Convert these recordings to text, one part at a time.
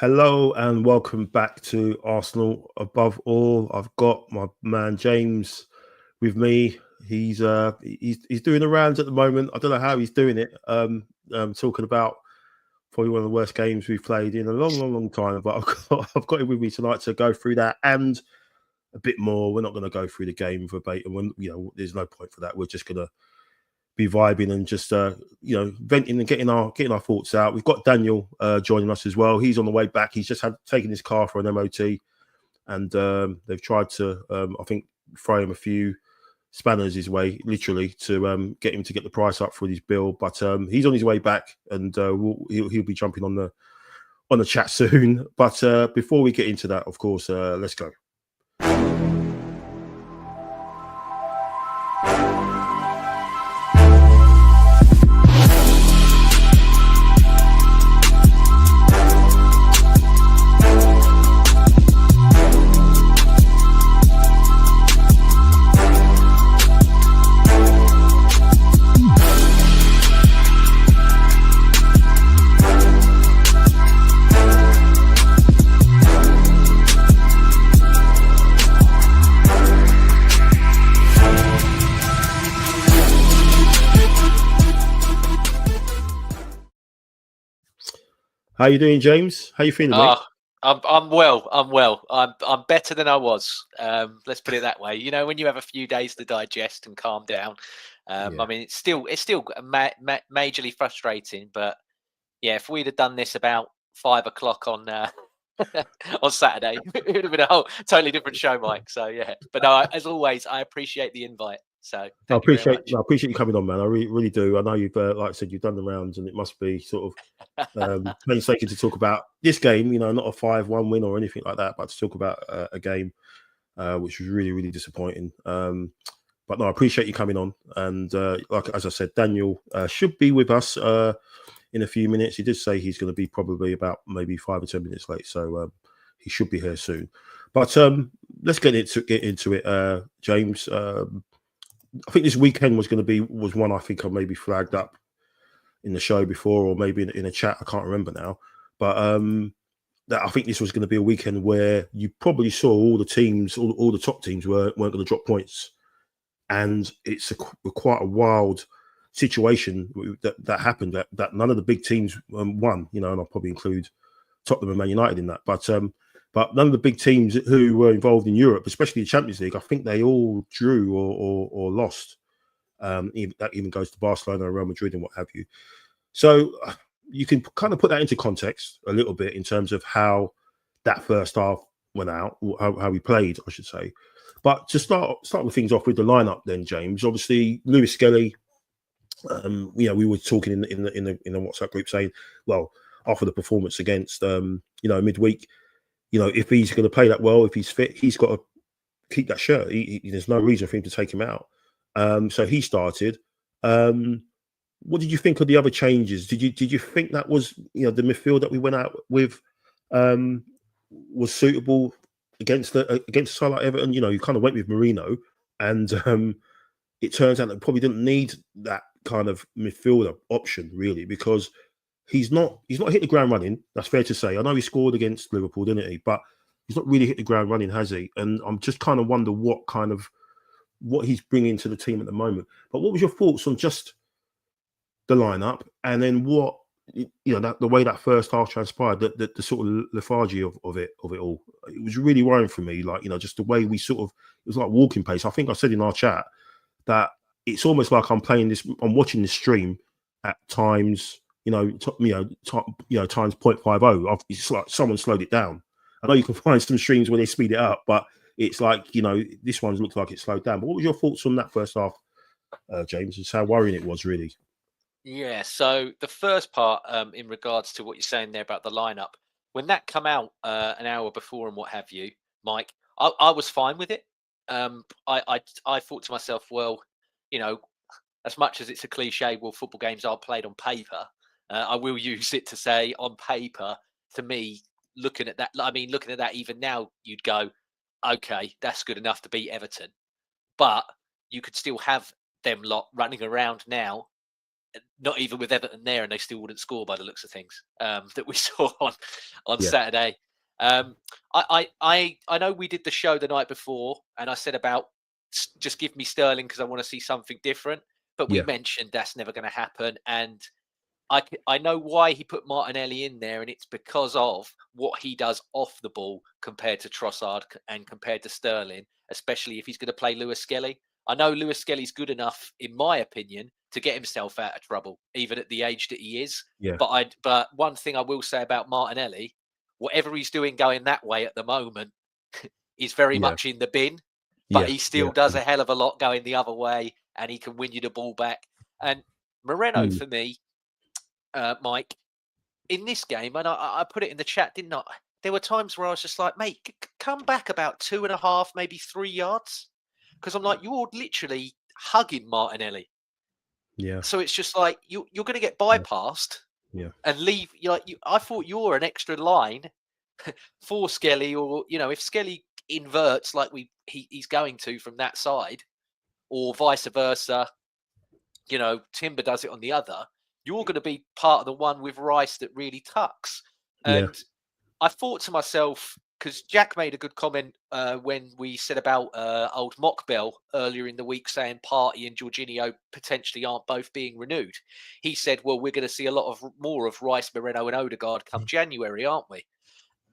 Hello and welcome back to Arsenal. Above all, I've got my man James with me. He's doing the rounds at the moment. I don't know how he's doing it. Talking about probably one of the worst games we've played in a long time. But I've got him with me tonight to go through that and a bit more. We're not going to go through the game verbatim. There's no point for that. We're just going to be vibing and just venting and getting our thoughts out. We've got Daniel joining us as well. He's on the way back. He's just taken his car for an MOT, and they've tried to I think throw him a few spanners his way, literally, to get him to get the price up for his bill. But he's on his way back, and he'll be jumping on the chat soon. But before we get into that, of course, let's go. How you doing, James? How you feeling, mate? I'm well. I'm better than I was. Let's put it that way. You know, when you have a few days to digest and calm down. I mean, it's still majorly frustrating. But yeah, if we'd have done this about 5 o'clock on on Saturday, it would have been a whole totally different show, Mike. So yeah, but no, as always, I appreciate the invite. So I thank you very much. appreciate you coming on, man. I really do. I know you've, like I said, you've done the rounds, and it must be sort of painstaking to talk about this game. You know, not a 5-1 win or anything like that, but to talk about a game which was really disappointing. But no, I appreciate you coming on. And as I said, Daniel should be with us in a few minutes. He did say he's going to be probably about maybe 5 or 10 minutes late, so he should be here soon. But let's get into it, James. I think this weekend was one I think I maybe flagged up in the show before, or maybe in a chat. I can't remember now, but that I think this was going to be a weekend where you probably saw all the teams, all the top teams weren't going to drop points, and it's quite a wild situation that happened. That none of the big teams won. You know, and I'll probably include Tottenham and Man United in that, but none of the big teams who were involved in Europe, especially the Champions League, I think they all drew or lost. That even goes to Barcelona, Real Madrid, and what have you. So you can kind of put that into context a little bit in terms of how that first half went out, how we played, I should say. But to start with things off with the lineup, then, James. Obviously, Lewis Skelly. We were talking in the WhatsApp group saying, well, after the performance against midweek. If he's going to play that well, if he's fit, he's got to keep that shirt. There's no reason for him to take him out. So he started. What did you think of the other changes? Did you think that was the midfield that we went out with was suitable against a side like Everton? You kind of went with Marino, and it turns out that probably didn't need that kind of midfielder option really, because he's not hit the ground running. That's fair to say. I know he scored against Liverpool, didn't he? But he's not really hit the ground running, has he? And I'm just kind of wonder what he's bringing to the team at the moment. But what was your thoughts on just the lineup, and then what the way that first half transpired, the sort of lethargy of it all? It was really worrying for me. Just the way we it was like walking pace. I think I said in our chat that it's almost like I'm watching this stream at times. Times 0.50. It's like someone slowed it down. I know you can find some streams where they speed it up, but it's like, this one looks like it slowed down. But what were your thoughts on that first half, James? Just how worrying it was, really? Yeah, so the first part, in regards to what you're saying there about the lineup, when that come out an hour before and what have you, Mike, I was fine with it. I thought to myself, well, as much as it's a cliche, well, football games are played on paper. I will use it to say on paper, to me, looking at that even now, you'd go, okay, that's good enough to beat Everton. But you could still have them lot running around now not even with Everton there, and they still wouldn't score by the looks of things that we saw on Yeah. Saturday. I know we did the show the night before, and I said about just give me Sterling because I want to see something different. But we Yeah. mentioned that's never going to happen, and I know why he put Martinelli in there, and it's because of what he does off the ball compared to Trossard and compared to Sterling, especially if he's going to play Lewis Skelly. I know Lewis Skelly's good enough, in my opinion, to get himself out of trouble, even at the age that he is. Yeah. But one thing I will say about Martinelli, whatever he's doing going that way at the moment, is very Yeah. much in the bin. But he still Yeah. does a hell of a lot going the other way, and he can win you the ball back. And Moreno, for me, Mike, in this game, and I put it in the chat, didn't I? There were times where I was just like, mate, come back about 2.5, maybe 3 yards. Because I'm like, you're literally hugging Martinelli. Yeah. So it's just like, you're going to get bypassed and leave. I thought you're an extra line for Skelly, or, if Skelly inverts like he's going to from that side, or vice versa, Timber does it on the other, you're going to be part of the one with Rice that really tucks. And I thought to myself, because Jack made a good comment when we said about old Mockbell earlier in the week, saying Partey and Jorginho potentially aren't both being renewed. He said, well, we're going to see a lot more of Rice, Moreno and Odegaard come January, aren't we?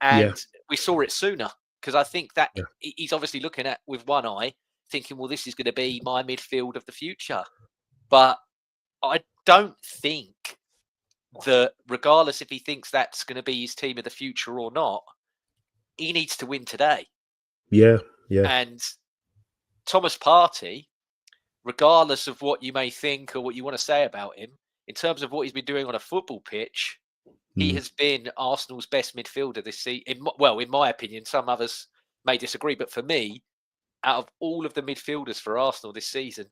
And we saw it sooner, because I think that he's obviously looking at with one eye, thinking, well, this is going to be my midfield of the future. But I don't think that, regardless if he thinks that's going to be his team of the future or not, he needs to win today. Yeah. And Thomas Partey, regardless of what you may think or what you want to say about him, in terms of what he's been doing on a football pitch, he has been Arsenal's best midfielder this season. Well, in my opinion, some others may disagree, but for me, out of all of the midfielders for Arsenal this season,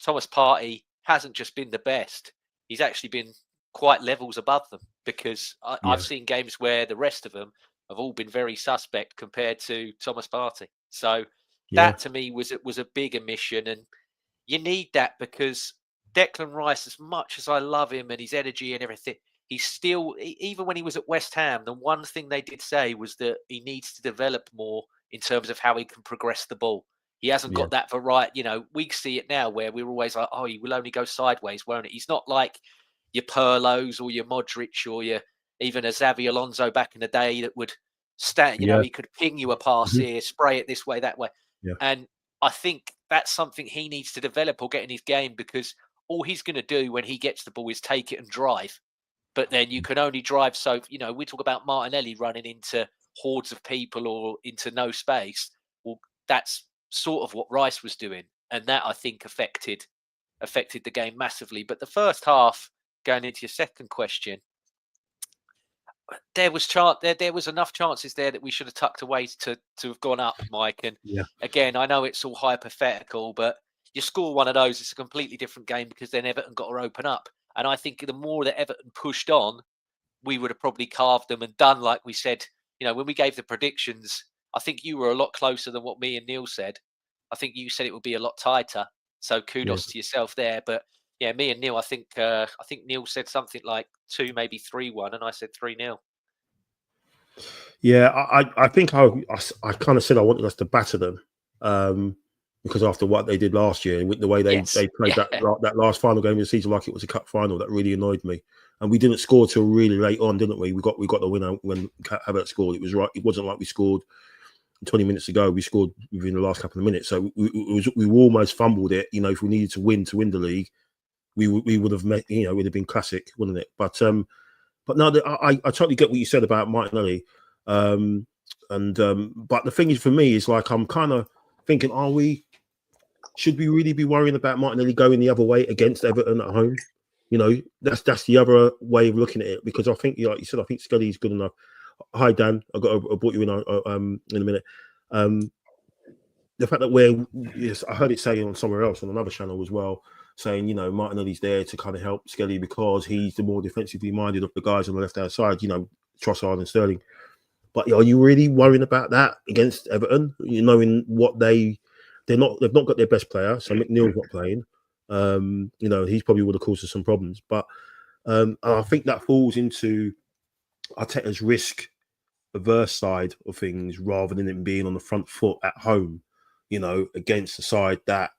Thomas Partey hasn't just been the best. He's actually been quite levels above them, because I've seen games where the rest of them have all been very suspect compared to Thomas Partey. So that to me was a big omission, and you need that, because Declan Rice, as much as I love him and his energy and everything, he's still, even when he was at West Ham, the one thing they did say was that he needs to develop more in terms of how he can progress the ball. He hasn't got that variety. We see it now where we're always like, oh, he will only go sideways, won't it? He's not like your Pirlos or your Modric or even a Xavi Alonso back in the day that would stand, he could ping you a pass here, spray it this way, that way. And I think that's something he needs to develop or get in his game, because all he's going to do when he gets the ball is take it and drive. But then you can only drive so, we talk about Martinelli running into hordes of people or into no space. Well, that's sort of what Rice was doing. And that, I think, affected the game massively. But the first half, going into your second question, there was enough chances there that we should have tucked away to have gone up, Mike. And again, I know it's all hypothetical, but you score one of those, it's a completely different game, because then Everton got to open up. And I think the more that Everton pushed on, we would have probably carved them and done like we said. When we gave the predictions, I think you were a lot closer than what me and Neil said. I think you said it would be a lot tighter. So kudos to yourself there. But yeah, me and Neil, I think Neil said something like 2, maybe 3-1, and I said 3-0. Yeah, I think I kind of said I wanted us to batter them, because after what they did last year, with the way they played that last final game of the season like it was a cup final, that really annoyed me. And we didn't score till really late on, didn't we? We got the winner when Havertz scored. It was right. It wasn't like we scored 20 minutes ago. We scored within the last couple of minutes, so we almost fumbled it. If we needed to win the league, we would have met. It would have been classic, wouldn't it? But no, I totally get what you said about Martinelli. But the thing is, for me, is like I'm kind of thinking, should we really be worrying about Martinelli going the other way against Everton at home? That's the other way of looking at it, because I think, like you said, I think Scully's good enough. Hi Dan, I brought you in a minute. The fact that I heard it say on somewhere else on another channel as well, saying Martinelli's there to kind of help Skelly because he's the more defensively minded of the guys on the left hand side, Trossard and Sterling. But are you really worrying about that against Everton? Knowing what they've not got their best player, so McNeil's not playing. You know, he's probably would have caused us some problems. But I think that falls into Arteta's risk averse side of things rather than him being on the front foot at home, you know, against the side that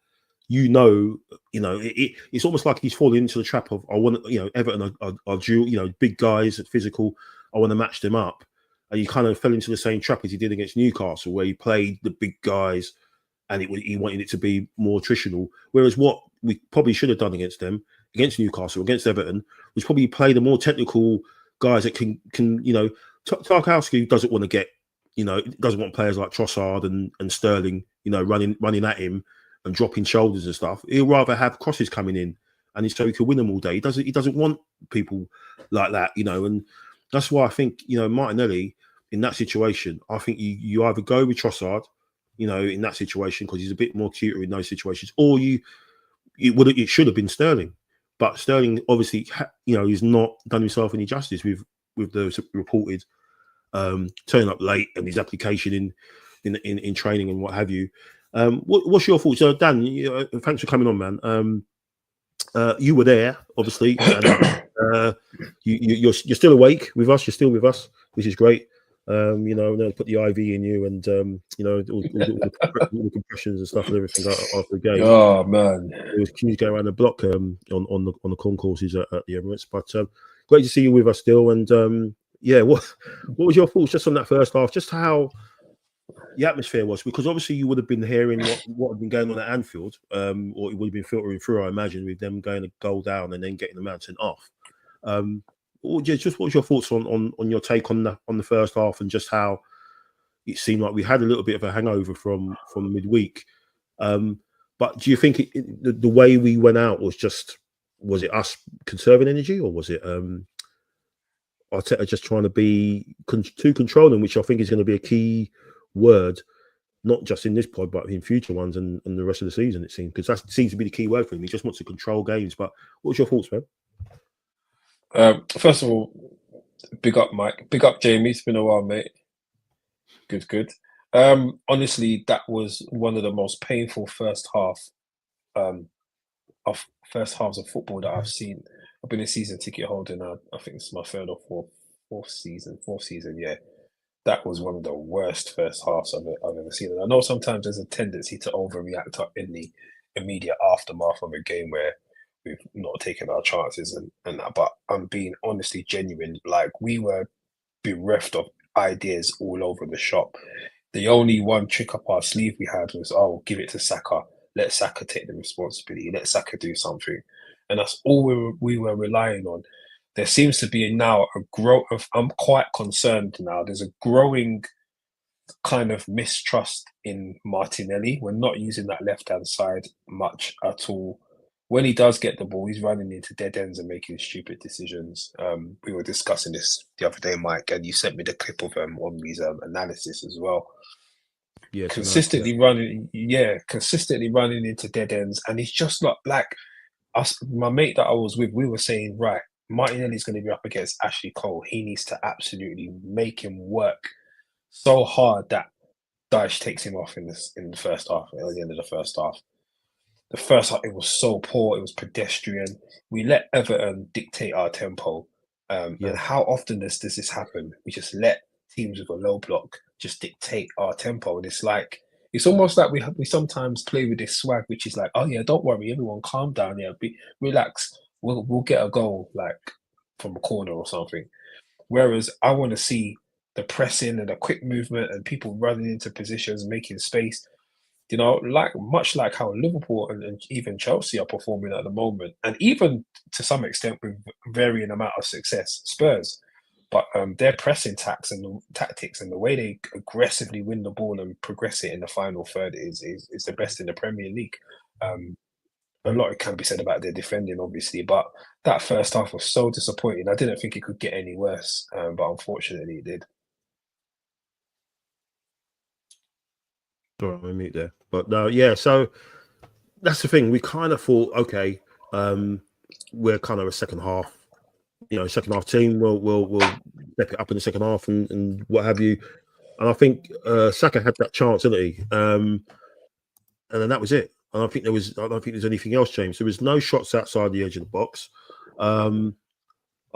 it's almost like he's falling into the trap of I want, you know, Everton are dual, you know, big guys, physical. I want to match them up, and he kind of fell into the same trap as he did against Newcastle, where he played the big guys, and he wanted it to be more attritional. Whereas what we probably should have done against them, against Newcastle, against Everton, was probably play the more technical guys that can you know, Tarkowski doesn't want to get, you know, doesn't want players like Trossard and Sterling, you know, running at him and dropping shoulders and stuff. He'll rather have crosses coming in, and so he can win them all day. He doesn't want people like that, you know, and that's why I think, you know, Martinelli in that situation, I think you either go with Trossard, you know, in that situation because he's a bit more cuter in those situations, or it should have been Sterling, but Sterling obviously, you know, he's not done himself any justice with the reported turning up late and his application in training and what have you. What's your thoughts? Dan, thanks for coming on, man. You were there, obviously, and you're still awake with us. You're still with us, which is great. You know, they put the IV in you, and you know, all the compressions and stuff and everything after the game. Oh man, it was cute to go around the block on the concourses at the Emirates. But great to see you with us still. And yeah, what was your thoughts just on that first half? Just how the atmosphere was, because obviously you would have been hearing what had been going on at Anfield, or it would have been filtering through, I imagine, with them going a goal down and then getting the mountain off. Just what was your thoughts on your take on the first half, and just how it seemed like we had a little bit of a hangover from midweek? But do you think the way we went out was it us conserving energy, or was it Arteta just trying to be too controlling, which I think is going to be a key word, not just in this pod, but in future ones and the rest of the season, it seems, because that seems to be the key word for him. He just wants to control games. But what's your thoughts, man? First of all, big up Mike, big up Jamie. It's been a while, mate. Good. Honestly, that was one of the most painful first halves of football that I've seen. I've been a season ticket holder now. I think this is my third or fourth season. Yeah, that was one of the worst first halves I've ever seen. And I know sometimes there's a tendency to overreact in the immediate aftermath of a game where we've not taken our chances and that. But I'm being honestly genuine. Like, we were bereft of ideas all over the shop. The only one trick up our sleeve we had was, give it to Saka. Let Saka take the responsibility. Let Saka do something. And that's all we were relying on. There seems to be now a growth of, I'm quite concerned now. There's a growing kind of mistrust in Martinelli. We're not using that left-hand side much at all. When he does get the ball, he's running into dead ends and making stupid decisions. We were discussing this the other day, Mike, and you sent me the clip of Omri's analysis as well. Yeah, consistently running into dead ends, and it's just not like us. My mate that I was with, we were saying, right, Martinelli's going to be up against Ashley Cole. He needs to absolutely make him work so hard that Dyche takes him off in the first half, at the end of the first half. The first half, it was so poor. It was pedestrian. We let Everton dictate our tempo. And how often does this happen? We just let teams with a low block just dictate our tempo. And it's almost like we sometimes play with this swag, which is like, oh yeah, don't worry, everyone, calm down, relax. We'll get a goal like from a corner or something. Whereas I want to see the pressing and the quick movement and people running into positions, making space. You know, much like how Liverpool and even Chelsea are performing at the moment, and even to some extent with varying amount of success, Spurs. But their pressing tactics and the way they aggressively win the ball and progress it in the final third is the best in the Premier League. A lot can be said about their defending, obviously, but that first half was so disappointing. I didn't think it could get any worse, but unfortunately it did. Sorry, I'm mute there. But no, yeah, so that's the thing. We kind of thought, okay, we're kind of a second half team. We'll step it up in the second half and what have you. And I think Saka had that chance, didn't he? And then that was it. and I think I don't think there's anything else, James. There was no shots outside the edge of the box. I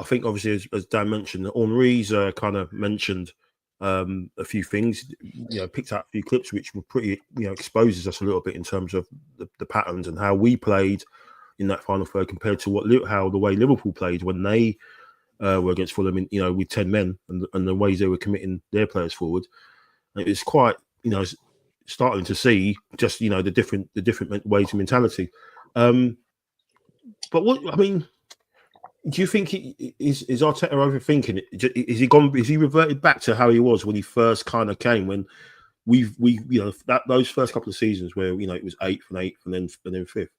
think obviously, as Dan mentioned, Henri's kind of mentioned a few things. Picked out a few clips which were pretty, exposes us a little bit in terms of the patterns and how we played in that final third compared to the way Liverpool played when they were against Fulham, with 10 men and the ways they were committing their players forward. And it's quite, starting to see just the different ways of mentality. But do you think is Arteta overthinking it? Is he reverted back to how he was when he first kind of came? When those first couple of seasons where it was eighth and then fifth.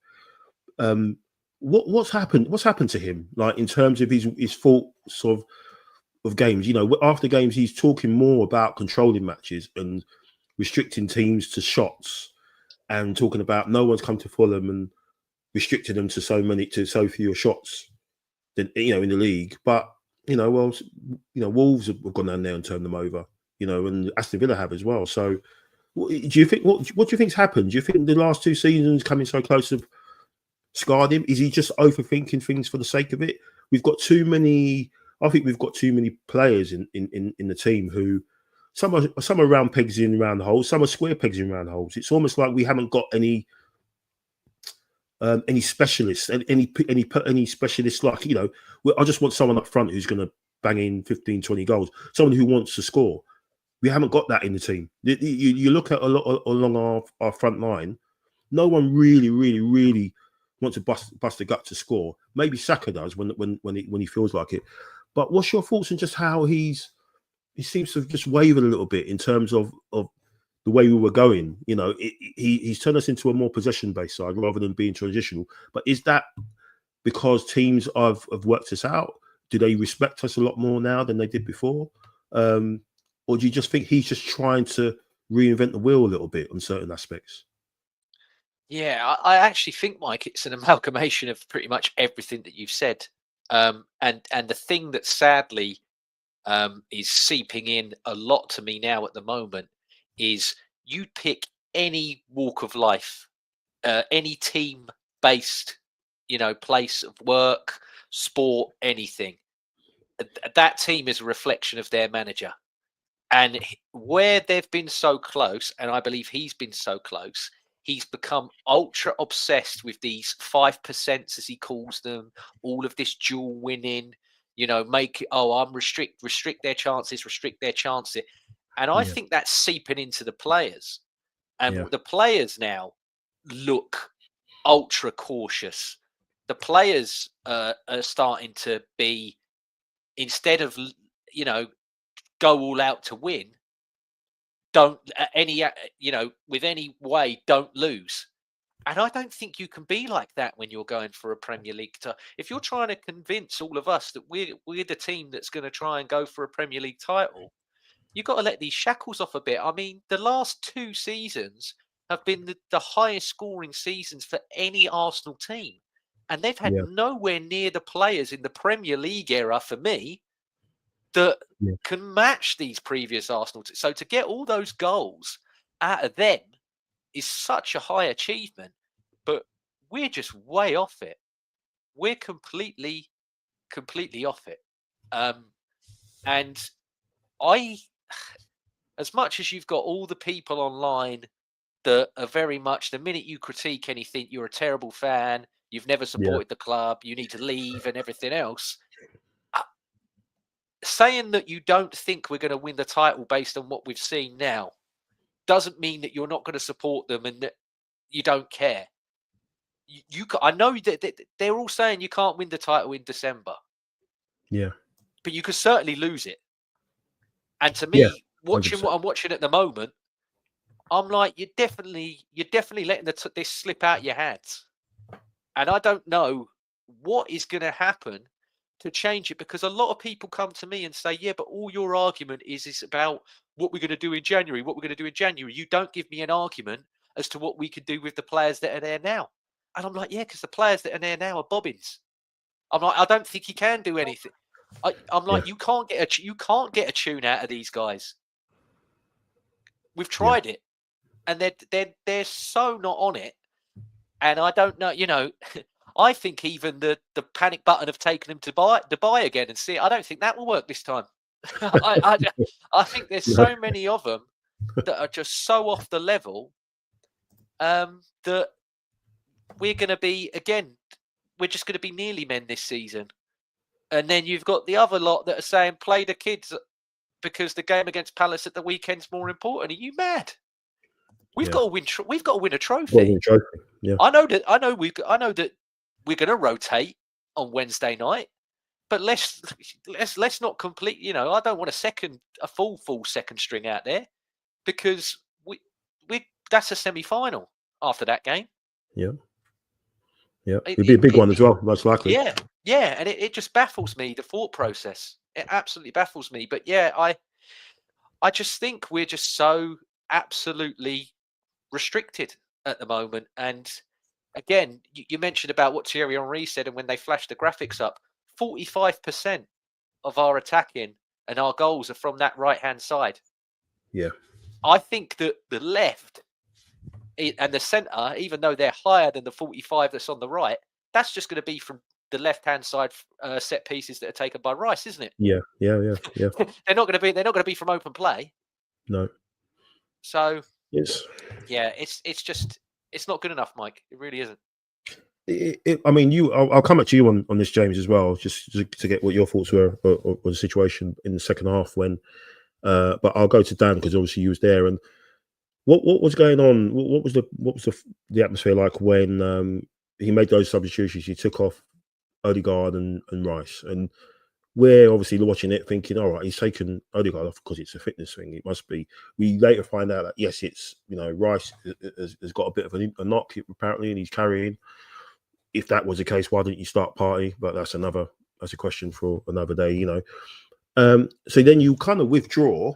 What's happened? What's happened to him? Like in terms of his thoughts of games. After games, he's talking more about controlling matches and restricting teams to shots, and talking about no one's come to Fulham and restricted them to so few shots. In the league, but Wolves have gone down there and turned them over, and Aston Villa have as well. So, do you think what do you think's happened? Do you think the last two seasons coming so close have scarred him? Is he just overthinking things for the sake of it? We've got too many. I think we've got too many players in the team who some are round pegs in round holes, some are square pegs in round holes. It's almost like we haven't got any specialists, any specialists, like, I just want someone up front who's going to bang in 15, 20 goals, someone who wants to score. We haven't got that in the team. You look at a lot along our front line, no one really wants to bust the gut to score. Maybe Saka does when he feels like it. But what's your thoughts on just how he seems to have just wavered a little bit in terms of the way we were going? He's turned us into a more possession-based side rather than being transitional. But is that because teams have worked us out? Do they respect us a lot more now than they did before? Or do you just think he's just trying to reinvent the wheel a little bit on certain aspects? Yeah, I actually think, Mike, it's an amalgamation of pretty much everything that you've said. And the thing that sadly is seeping in a lot to me now at the moment is you'd pick any walk of life, any team-based, place of work, sport, anything. That team is a reflection of their manager. And where they've been so close, and I believe he's been so close, he's become ultra obsessed with these 5%, as he calls them, all of this dual winning, restrict their chances. And I think that's seeping into the players. And the players now look ultra cautious. The players are starting to be, instead of, go all out to win, don't with any way, don't lose. And I don't think you can be like that when you're going for a Premier League. If you're trying to convince all of us that we're the team that's going to try and go for a Premier League title, you've got to let these shackles off a bit. I mean, the last two seasons have been the highest scoring seasons for any Arsenal team. And they've had nowhere near the players in the Premier League era, for me, that can match these previous Arsenal teams. So to get all those goals out of them is such a high achievement, but we're just way off it. We're completely off it. And as much as you've got all the people online that are very much, the minute you critique anything, you're a terrible fan, you've never supported the club, you need to leave and everything else. Saying that you don't think we're going to win the title based on what we've seen now doesn't mean that you're not going to support them and that you don't care. I know that they're all saying you can't win the title in December. Yeah. But you could certainly lose it. And to me, watching what I'm watching at the moment, I'm like, you're definitely letting this slip out your hands. And I don't know what is going to happen to change it, because a lot of people come to me and say, yeah, but all your argument is about what we're going to do in January, You don't give me an argument as to what we can do with the players that are there now. And I'm like, yeah, because the players that are there now are bobbins. I'm like, I don't think he can do anything. I'm like, you can't get a tune out of these guys. We've tried it, and they're so not on it. And I don't know, I think even the panic button of taking him to Dubai again and see it, I don't think that will work this time. I think there's so many of them that are just so off the level that we're going to be, again, we're just going to be nearly men this season. And then you've got the other lot that are saying, play the kids because the game against Palace at the weekend's more important. Are you mad? We've got to win. We've got to win a trophy. Yeah. I know that we're going to rotate on Wednesday night, but let's not complete. I don't want a full second string out there because we that's a semi-final after that game. Yeah. Yeah, it'd be a big one as well, most likely. Yeah, and it just baffles me, the thought process. It absolutely baffles me. But yeah, I just think we're just so absolutely restricted at the moment. And again, you mentioned about what Thierry Henry said, and when they flashed the graphics up, 45% of our attacking and our goals are from that right-hand side. Yeah. I think that the left and the centre, even though they're higher than the 45 that's on the right, that's just going to be from the left-hand side set pieces that are taken by Rice, isn't it? Yeah. they're not going to be from open play. No. So yes, yeah, it's not good enough, Mike. It really isn't. I mean, I'll come back to you on this, James, as well, just to get what your thoughts were on the situation in the second half when. But I'll go to Dan because obviously you was there. And what was going on? What was the atmosphere like when he made those substitutions? He took off Odegaard and Rice, and we're obviously watching it thinking, all right, he's taken Odegaard off because it's a fitness thing. It must be. We later find out that yes, it's Rice has got a bit of a knock apparently, and he's carrying. If that was the case, why didn't you start Partey? But that's a question for another day, So then you kind of withdraw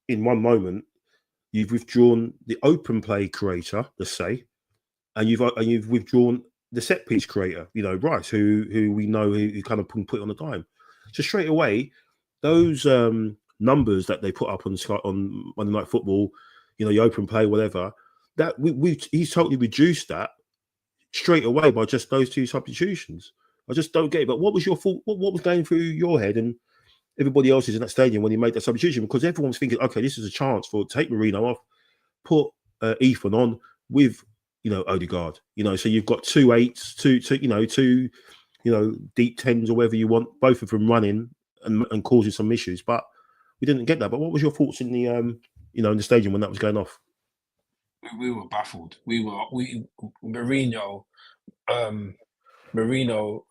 in one moment. You've withdrawn the open play creator, let's say, and you've withdrawn the set piece creator, Rice, who we know who kind of put on the dime. So straight away, those numbers that they put up on Monday Night Football, the open play, whatever, that he's totally reduced that straight away by just those two substitutions. I just don't get it. But what was your fault? What was going through your head and everybody else's in that stadium when he made that substitution? Because everyone's thinking, okay, this is a chance for take Marino off, put Ethan on with Odegaard. So you've got 2 8s, two deep 10s or whatever you want, both of them running and causing some issues. But we didn't get that. But what was your thoughts in the in the stadium when that was going off? We were baffled. Marino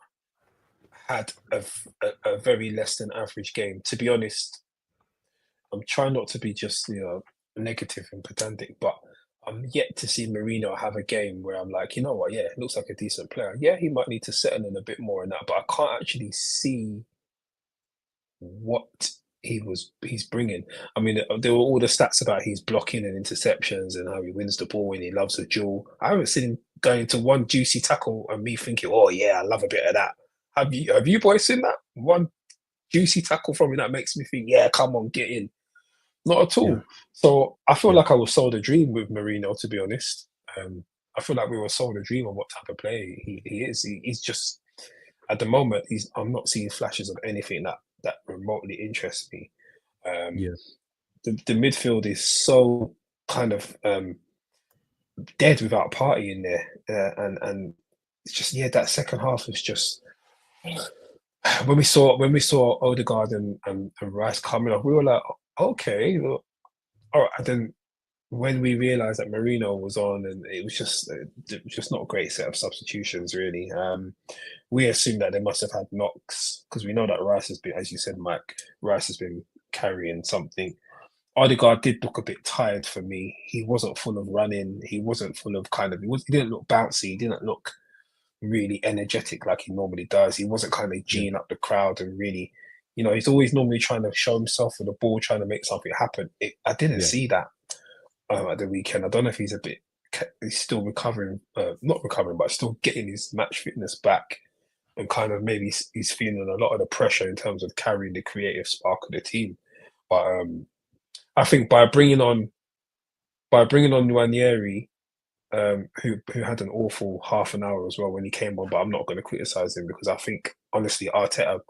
had a very less than average game. To be honest, I'm trying not to be just negative and pedantic, but I'm yet to see Marino have a game where I'm like, you know what? Yeah, it looks like a decent player. Yeah, he might need to settle in a bit more in that, but I can't actually see what he's bringing. I mean, there were all the stats about he's blocking and interceptions and how he wins the ball and he loves a duel. I haven't seen him going to one juicy tackle and me thinking, oh yeah, I love a bit of that. Have you boys seen that? One juicy tackle from him that makes me think, yeah, come on, get in. Not at all. Yeah. So I feel like I was sold a dream with Marino, to be honest. I feel like we were sold a dream of what type of player he is. He's just, at the moment, I'm not seeing flashes of anything that remotely interests me. The midfield is so kind of dead without Partey in there. And it's just, that second half is just... When we saw Odegaard and Rice coming up, we were like, okay, all right. And then when we realised that Marino was on, and it was just not a great set of substitutions, really. We assumed that they must have had knocks because we know that Rice has been, as you said, Mike, Rice has been carrying something. Odegaard did look a bit tired for me. He wasn't full of running. He wasn't full of he didn't look bouncy. He didn't look really energetic like he normally does. He wasn't kind of geeing up the crowd and really, he's always normally trying to show himself with the ball, trying to make something happen. I didn't see that at the weekend. I don't know if he's still recovering, not recovering, but still getting his match fitness back, and kind of maybe he's feeling a lot of the pressure in terms of carrying the creative spark of the team. But I think by bringing on Nwaneri, who had an awful half an hour as well when he came on. But I'm not going to criticize him because I think honestly Arteta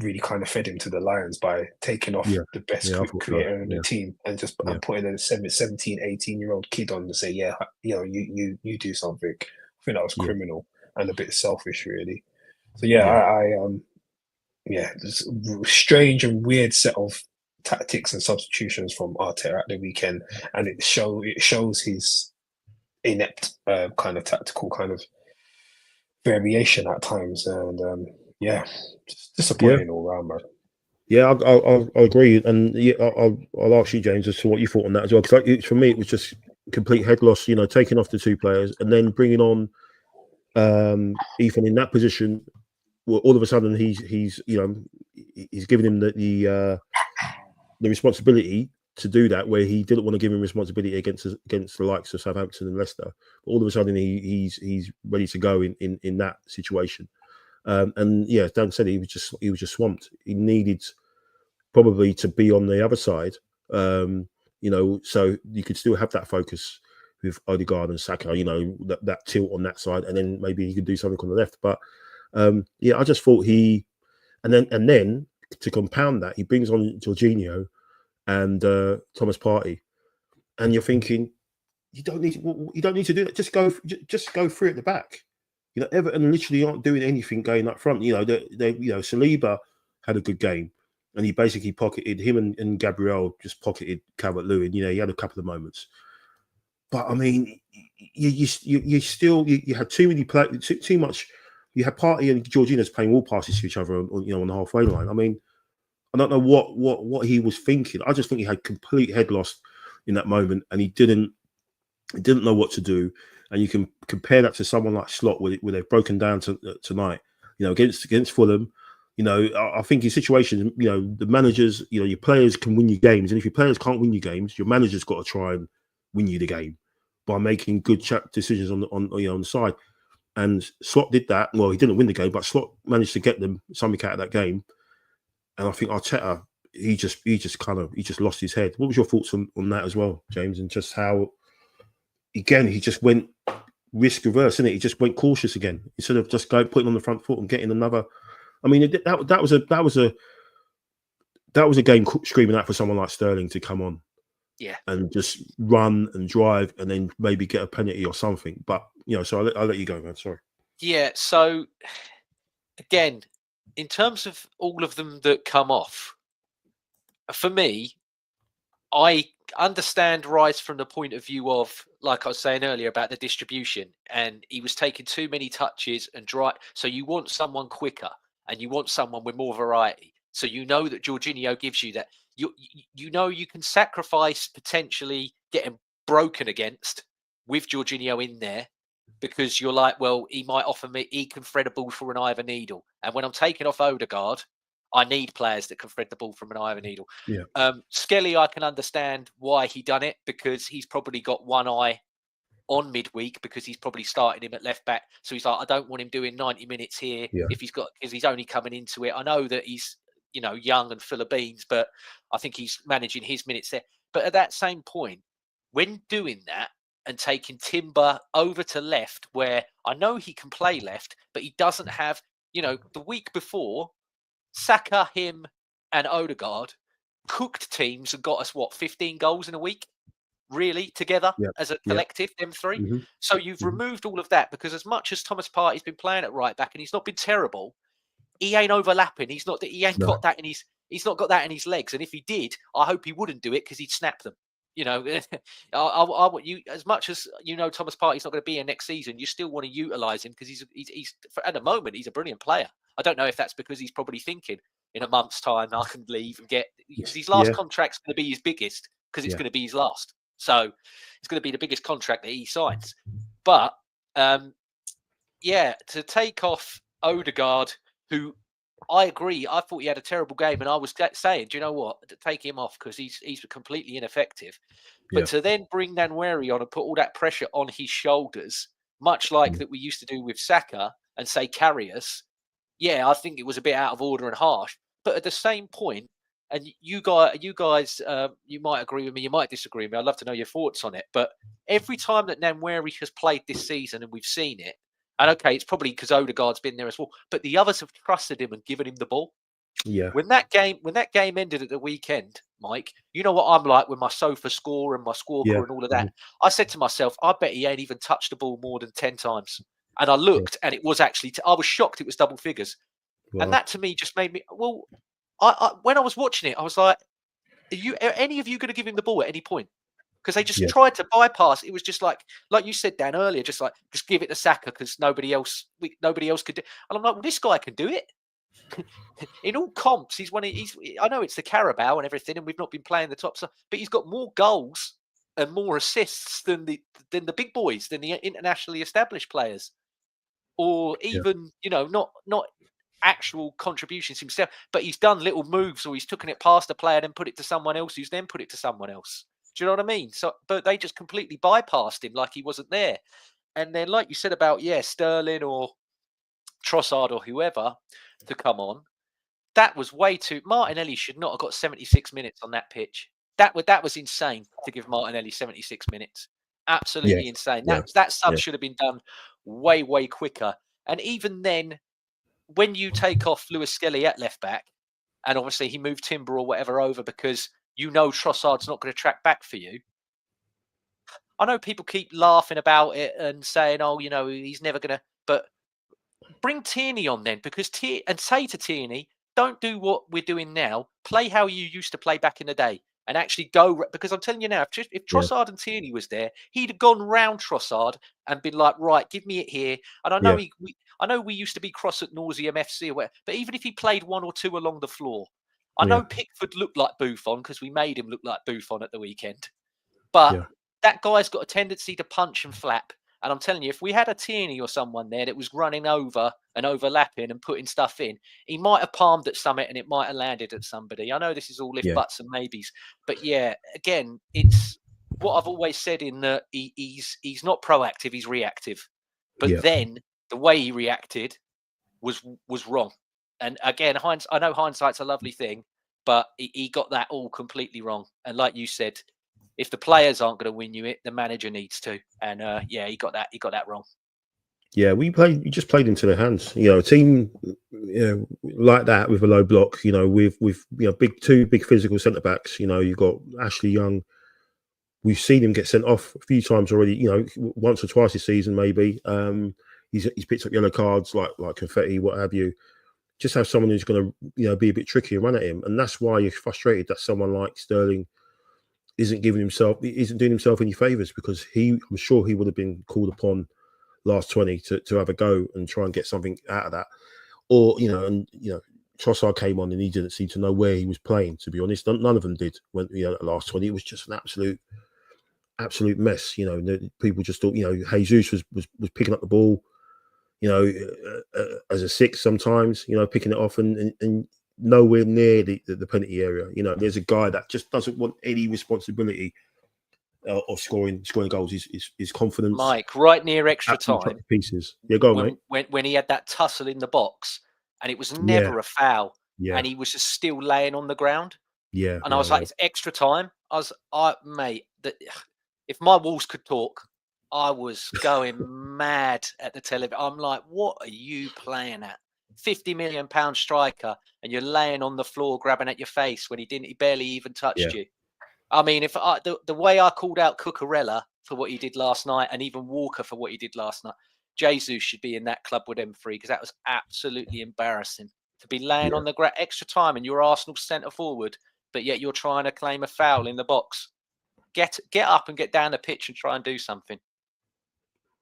really kind of fed him to the lions by taking off Yeah. the best Yeah, I thought so. creator in Yeah. the team and just Yeah. and putting a 17, 18-year-old kid on to say, yeah, you know, you do something. I think that was Yeah. criminal and a bit selfish, really. So yeah, this strange and weird set of tactics and substitutions from Arteta at the weekend, and it shows his inept kind of tactical kind of variation at times, and just disappointing all round, man. Yeah, I agree, and yeah, I'll ask you, James, as to what you thought on that as well. Because for me, it was just complete head loss. You know, taking off the two players and then bringing on Ethan in that position. Well, all of a sudden, he's giving him the responsibility to do that, where he didn't want to give him responsibility against the likes of Southampton and Leicester. But all of a sudden, he's ready to go in that situation. And yeah, Dan said he was just swamped. He needed probably to be on the other side, so you could still have that focus with Odegaard and Saka, that tilt on that side, and then maybe he could do something on the left. But I just thought and then to compound that, he brings on Jorginho and Thomas Partey, and you're thinking you don't need to do that. Just go through at the back. Everton literally aren't doing anything going up front. Saliba had a good game, and he basically pocketed him and Gabriel just pocketed Calvert-Lewin. He had a couple of moments, but I mean, you had too many too much. You had Partey and Jorginho's playing all passes to each other on the halfway line. I mean, I don't know what he was thinking. I just think he had complete head loss in that moment, and he didn't know what to do. And you can compare that to someone like Slot, where they've broken down tonight. Against Fulham. I think in situations, the managers, your players can win you games, and if your players can't win you games, your manager's got to try and win you the game by making good decisions on the side. And Slot did that. Well, he didn't win the game, but Slot managed to get them something out of that game. And I think Arteta, he just lost his head. What was your thoughts on that as well, James? And just how, again, he just went risk averse, didn't it? He just went cautious again instead of just putting on the front foot and getting another. I mean, that was a game screaming out for someone like Sterling to come on, and just run and drive, and then maybe get a penalty or something. But so I'll let you go, man. Sorry. Yeah. So again, in terms of all of them that come off, for me, I understand Rice from the point of view of, like I was saying earlier, about the distribution, and he was taking too many touches and dry. So you want someone quicker, and you want someone with more variety. So that Jorginho gives you that. You can sacrifice potentially getting broken against with Jorginho in there, because you're like, well, he might offer me, he can thread a ball through an eye of a needle. And when I'm taking off Odegaard, I need players that can thread the ball from an eye of a needle. Yeah. Skelly, I can understand why he done it, because he's probably got one eye on midweek, because he's probably started him at left back. So he's like, I don't want him doing 90 minutes here because he's only coming into it. I know that he's, young and full of beans, but I think he's managing his minutes there. But at that same point, when doing that and taking Timber over to left, where I know he can play left, but he doesn't have, the week before, Saka, him, and Odegaard cooked teams and got us 15 goals in a week, really, together as a collective, them three. Mm-hmm. So you've removed all of that, because as much as Thomas Partey's been playing at right back and he's not been terrible, he ain't overlapping. He ain't got that in his. He's not got that in his legs. And if he did, I hope he wouldn't do it, because he'd snap them. I want you, as much as Thomas Partey's not going to be here next season, you still want to utilise him, because he's at the moment he's a brilliant player. I don't know if that's because he's probably thinking in a month's time I can leave and get, because his last contract's going to be his biggest, because it's going to be his last. So it's going to be the biggest contract that he signs. But to take off Odegaard, who I agree, I thought he had a terrible game, and I was saying, do you know what? Take him off, because he's completely ineffective. But to then bring Nwaneri on and put all that pressure on his shoulders, much like that we used to do with Saka, and say, carry us, I think it was a bit out of order and harsh. But at the same point, and you guys, you might agree with me, you might disagree with me. I'd love to know your thoughts on it. But every time that Nwaneri has played this season, and we've seen it, and okay, it's probably because Odegaard's been there as well, but the others have trusted him and given him the ball. Yeah. When that game ended at the weekend, Mike, you know what I'm like with my sofa score and my scorecard and all of that. I said to myself, I bet he ain't even touched the ball more than 10 times. And I looked, and it was actually, I was shocked it was double figures. Wow. And that to me just made me, well, when I was watching it, I was like, are any of you going to give him the ball at any point? Because they just tried to bypass. It was just like you said, Dan, earlier, just give it to Saka because nobody else could do. And I'm like, well, this guy can do it. In all comps, I know it's the Carabao and everything, and we've not been playing the top stuff, but he's got more goals and more assists than the big boys, than the internationally established players, or even not actual contributions himself, but he's done little moves, or he's taken it past a player and put it to someone else, who's then put it to someone else. Do you know what I mean? So, but they just completely bypassed him like he wasn't there. And then, like you said about Sterling or Trossard or whoever to come on, that was way too. Martinelli should not have got 76 minutes on that pitch. That was insane to give Martinelli 76 minutes. Absolutely insane. That sub should have been done way quicker. And even then, when you take off Lewis Skelly at left back, and obviously he moved Timber or whatever over because Trossard's not going to track back for you. I know people keep laughing about it and saying, "Oh, he's never going to." But bring Tierney on then, because and say to Tierney, don't do what we're doing now. Play how you used to play back in the day, and actually go. Because I'm telling you now, if Trossard and Tierney was there, he'd have gone round Trossard and been like, right, give me it here. And I know I know we used to be cross at nauseam FC or whatever, but even if he played one or two along the floor, I know Pickford looked like Buffon because we made him look like Buffon at the weekend. But that guy's got a tendency to punch and flap. And I'm telling you, if we had a Tierney or someone there that was running over and overlapping and putting stuff in, he might have palmed at something and it might have landed at somebody. I know this is all if buts and maybes, but again, it's what I've always said in that he's not proactive, he's reactive. But then the way he reacted was wrong. And again, I know hindsight's a lovely thing, but he got that all completely wrong. And like you said, if the players aren't going to win you it, the manager needs to. And he got that wrong. Yeah, we just played into their hands. A team like that with a low block, with two big physical centre backs. You've got Ashley Young. We've seen him get sent off a few times already, once or twice this season, maybe. He's picked up yellow cards like confetti, what have you. Just have someone who's going to be a bit tricky and run at him. And that's why you're frustrated that someone like Sterling isn't doing himself any favours, because I'm sure he would have been called upon last 20 to have a go and try and get something out of that. Or, Trossard came on and he didn't seem to know where he was playing, to be honest. None of them did when last 20. It was just an absolute mess. People just thought, Jesus was picking up the ball, as a six sometimes, picking it off and nowhere near the penalty area. There's a guy that just doesn't want any responsibility of scoring goals. His confidence, Mike, right near extra time pieces. Yeah, go on, mate. When he had that tussle in the box, and it was never a foul, and he was just still laying on the ground. Yeah, and I was like, it's extra time. Mate, if my walls could talk, I was going mad at the television. I'm like, what are you playing at? £50 million striker, and you're laying on the floor grabbing at your face when he barely even touched you. I mean, if the way I called out Cucurella for what he did last night, and even Walker for what he did last night, Jesus should be in that club with them three, because that was absolutely embarrassing to be laying on the extra time and you're Arsenal centre forward, but yet you're trying to claim a foul in the box. Get up and get down the pitch and try and do something.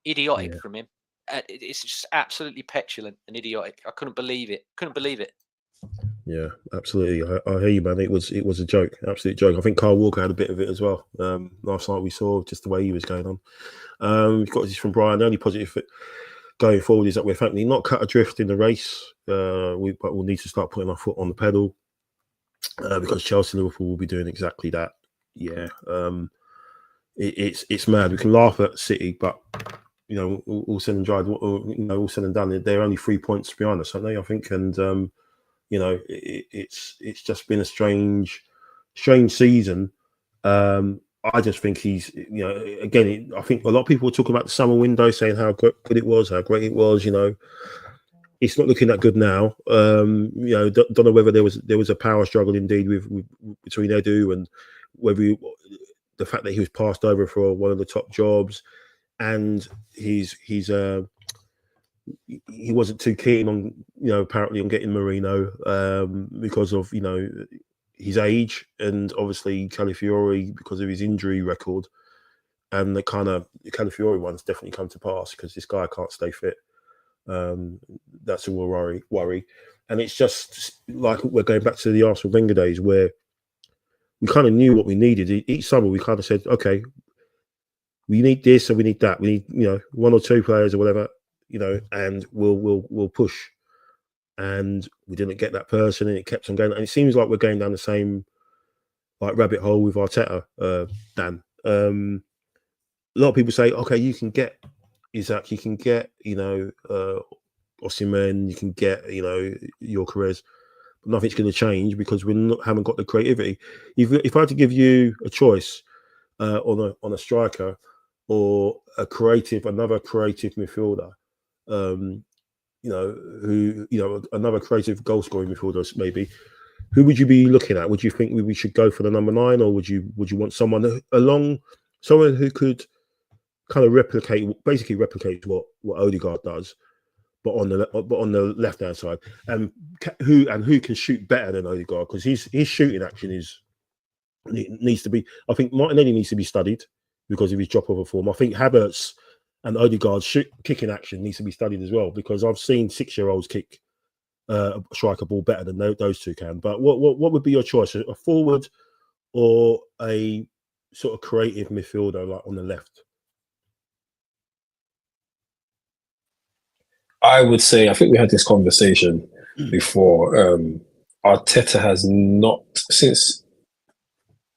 Idiotic from him. It's just absolutely petulant and idiotic. I couldn't believe it. Yeah, absolutely. I hear you, man. It was a joke, absolute joke. I think Kyle Walker had a bit of it as well. Last night we saw just the way he was going on. We've got this from Brian. The only positive going forward is that we're frankly not cut adrift in the race. But we'll need to start putting our foot on the pedal, because Chelsea and Liverpool will be doing exactly that. Yeah, it's mad. We can laugh at City, but all said and done, they're only 3 points behind us, aren't they? I think, and You know, it's just been a strange season. I just think he's, you know, again, I think a lot of people were talking about the summer window, saying how good it was, how great it was. You know, it's not looking that good now. You know, don't know whether there was a power struggle indeed with between Edu, and whether the fact that he was passed over for one of the top jobs, and he wasn't too keen on, you know, apparently on getting Marino because of, you know, his age, and obviously Calafiori because of his injury record, and the Calafiori one's definitely come to pass because this guy can't stay fit. That's a worry, and it's just like we're going back to the Arsenal Wenger days where we kind of knew what we needed. Each summer we kind of said, okay, we need this and we need that. We need, you know, one or two players or whatever, you know, and we'll push. And we didn't get that person, and it kept on going. And it seems like we're going down the same like rabbit hole with Arteta, Dan. A lot of people say, okay, you can get Isaac, you can get, you know, Osimhen, you can get, you know, your careers, but nothing's going to change because we haven't got the creativity. If I had to give you a choice on a striker or another creative midfielder, you know, another creative goal scoring midfielder, maybe, who would you be looking at? Would you think we should go for the number 9, or would you want someone who could kind of replicate what Odegaard does, but on the left hand side, and who can shoot better than Odegaard, because his shooting action needs to be. I think Martinelli needs to be studied because of his drop off form. I think Havertz and Odegaard's kicking action needs to be studied as well, because I've seen 6-year-olds kick strike a ball better than those two can. But what would be your choice, a forward or a sort of creative midfielder like on the left? I would say, I think we had this conversation before. Arteta has not, since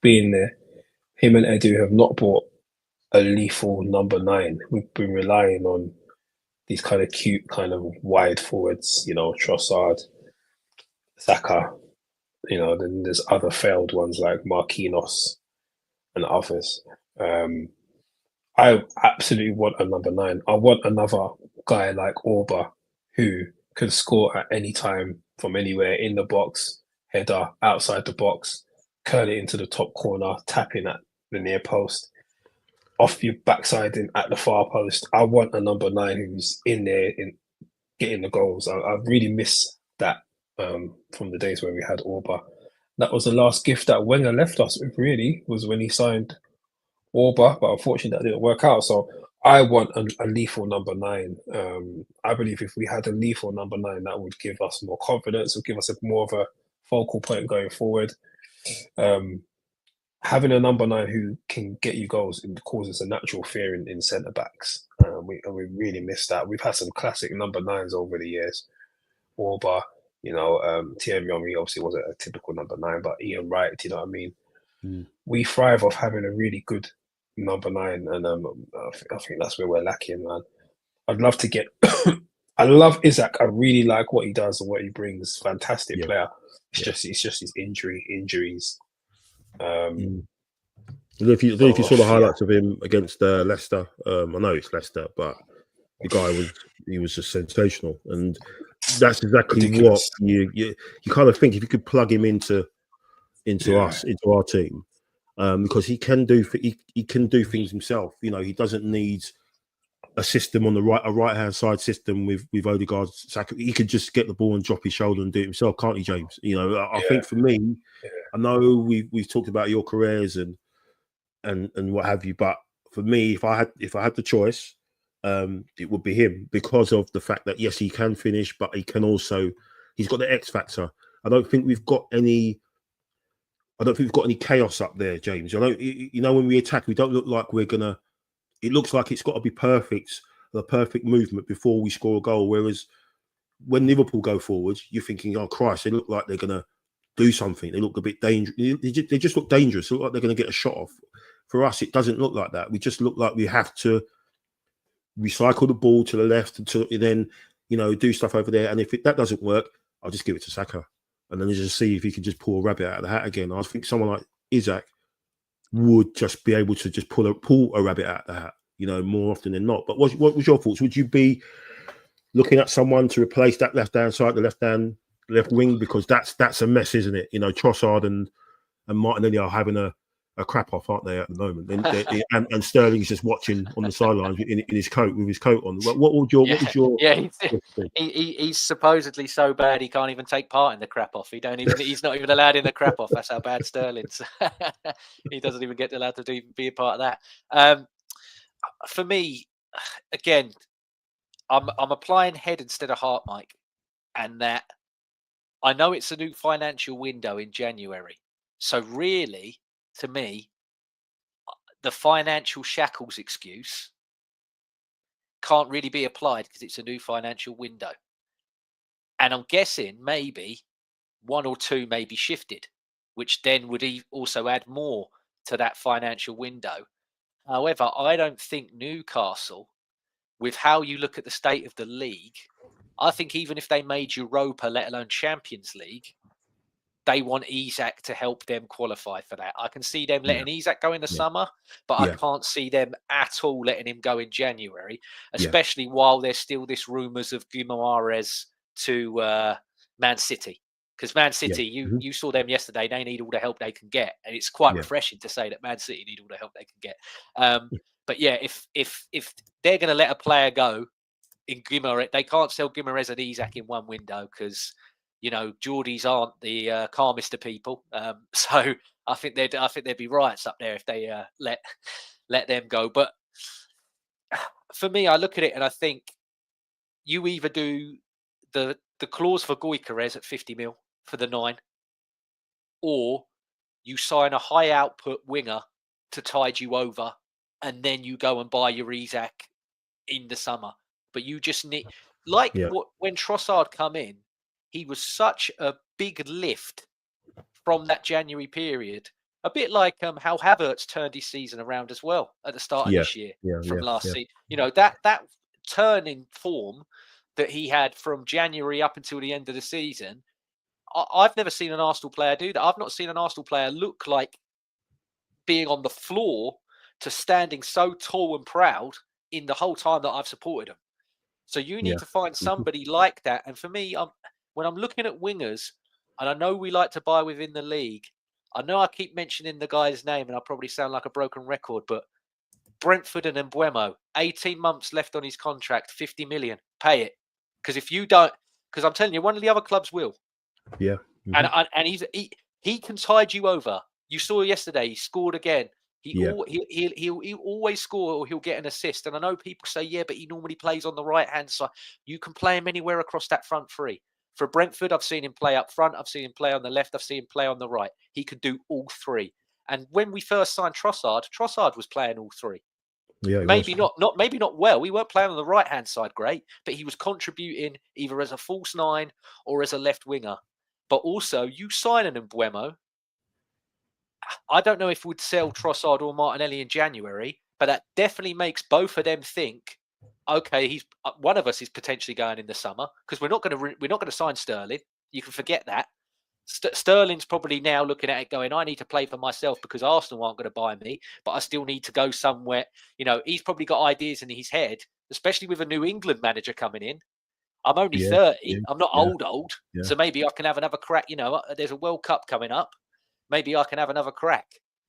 being there, him and Edu have not bought a lethal number 9. We've been relying on these kind of cute, kind of wide forwards, you know, Trossard, Saka, you know, then there's other failed ones like Marquinhos and others. I absolutely want a number 9. I want another guy like Orba who can score at any time from anywhere, in the box, header, outside the box, curl it into the top corner, tapping at the near post, off your backside at the far post. I want a number 9 who's in there in getting the goals. I really miss that from the days when we had Orba. That was the last gift that Wenger left us with, really, was when he signed Orba, but unfortunately that didn't work out. So I want a lethal number 9. I believe if we had a lethal number 9, that would give us more confidence, would give us more of a focal point going forward. Having a number 9 who can get you goals causes a natural fear in centre backs. We really miss that. We've had some classic number 9s over the years. Orba, you know, Thierry Henry obviously wasn't a typical number 9, but Ian Wright, do you know what I mean? We thrive off having a really good number 9, and I think that's where we're lacking, man. I'd love to get. I love Isaac. I really like what he does and what he brings. Fantastic player. It's just his injuries. If you saw the highlights of him against Leicester, I know it's Leicester, but the guy was just sensational, and that's exactly ridiculous. What you kind of think if you could plug him into our team, because he can do things himself. You know, he doesn't need a system on a right hand side system with Odegaard. He could just get the ball and drop his shoulder and do it himself, can't he, James? You know, I think for me, I know we've talked about your careers and what have you, but for me, if I had the choice, it would be him, because of the fact that yes, he can finish, but he's got the X factor. I don't think we've got any chaos up there, James. You know, when we attack, we don't look like we're gonna. It looks like it's got to be perfect, the perfect movement before we score a goal. Whereas when Liverpool go forward, you're thinking, oh Christ, they look like they're gonna do something. They look a bit dangerous. They just look dangerous. They look like they're gonna get a shot off. For us, it doesn't look like that. We just look like we have to recycle the ball to the left and then, you know, do stuff over there. And if that doesn't work, I'll just give it to Saka. and then just see if he can just pull a rabbit out of the hat again. I think someone like Isaac would just be able to just pull a rabbit out of the hat, more often than not. But what was your thoughts? Would you be looking at someone to replace that left-hand side, the left wing, because that's a mess, isn't it? Trossard and Martinelli are having a crap off, aren't they, at the moment? And Sterling's just watching on the sidelines in his coat with his coat on. What was your? He's supposedly so bad he can't even take part in the crap off. He's not even allowed in the crap off. That's how bad Sterling's. He doesn't even get allowed to be a part of that. For me, again, I'm applying head instead of heart, Mike, and that I know it's a new financial window in January. So really, to me, the financial shackles excuse can't really be applied because it's a new financial window. And I'm guessing maybe one or two may be shifted, which then would also add more to that financial window. However, I don't think Newcastle, with how you look at the state of the league, I think even if they made Europa, let alone Champions League, they want Isak to help them qualify for that. I can see them letting Isak go in the summer, but I can't see them at all letting him go in January, especially while there's still this rumours of Guimaraes to Man City. Because Man City, you saw them yesterday, they need all the help they can get. And it's quite refreshing to say that Man City need all the help they can get. But yeah, if they're going to let a player go in Guimaraes, they can't sell Guimaraes and Isak in one window because Geordies aren't the calmest of people. So I think there'd be riots up there if they let them go. But for me, I look at it and I think you either do the clause for Gyökeres at 50 mil for the 9, or you sign a high output winger to tide you over, and then you go and buy your Isak in the summer. But you just need, when Trossard come in, he was such a big lift from that January period. A bit like how Havertz turned his season around as well at the start of this year from last season. That turn in form that he had from January up until the end of the season, I've never seen an Arsenal player do that. I've not seen an Arsenal player look like being on the floor to standing so tall and proud in the whole time that I've supported him. So you need to find somebody like that. And for me, when I'm looking at wingers, and I know we like to buy within the league, I know I keep mentioning the guy's name and I probably sound like a broken record, but Brentford and Mbeumo, 18 months left on his contract, 50 million, pay it. Because if you don't, because I'm telling you, one of the other clubs will. Yeah. Mm-hmm. And he can tide you over. You saw yesterday, he scored again. He'll always score or he'll get an assist. And I know people say, but he normally plays on the right-hand side. You can play him anywhere across that front three. For Brentford, I've seen him play up front. I've seen him play on the left. I've seen him play on the right. He can do all three. And when we first signed Trossard was playing all three. Yeah, maybe not well. We weren't playing on the right-hand side great, but he was contributing either as a false 9 or as a left winger. But also, you sign an Mbeumo. I don't know if we'd sell Trossard or Martinelli in January, but that definitely makes both of them think, okay, one of us is potentially going in the summer because we're not going to sign Sterling. You can forget that. Sterling's probably now looking at it going, I need to play for myself because Arsenal aren't going to buy me, but I still need to go somewhere. He's probably got ideas in his head, especially with a New England manager coming in. I'm only 30. Yeah, I'm not old. Yeah. So maybe I can have another crack. There's a World Cup coming up. Maybe I can have another crack.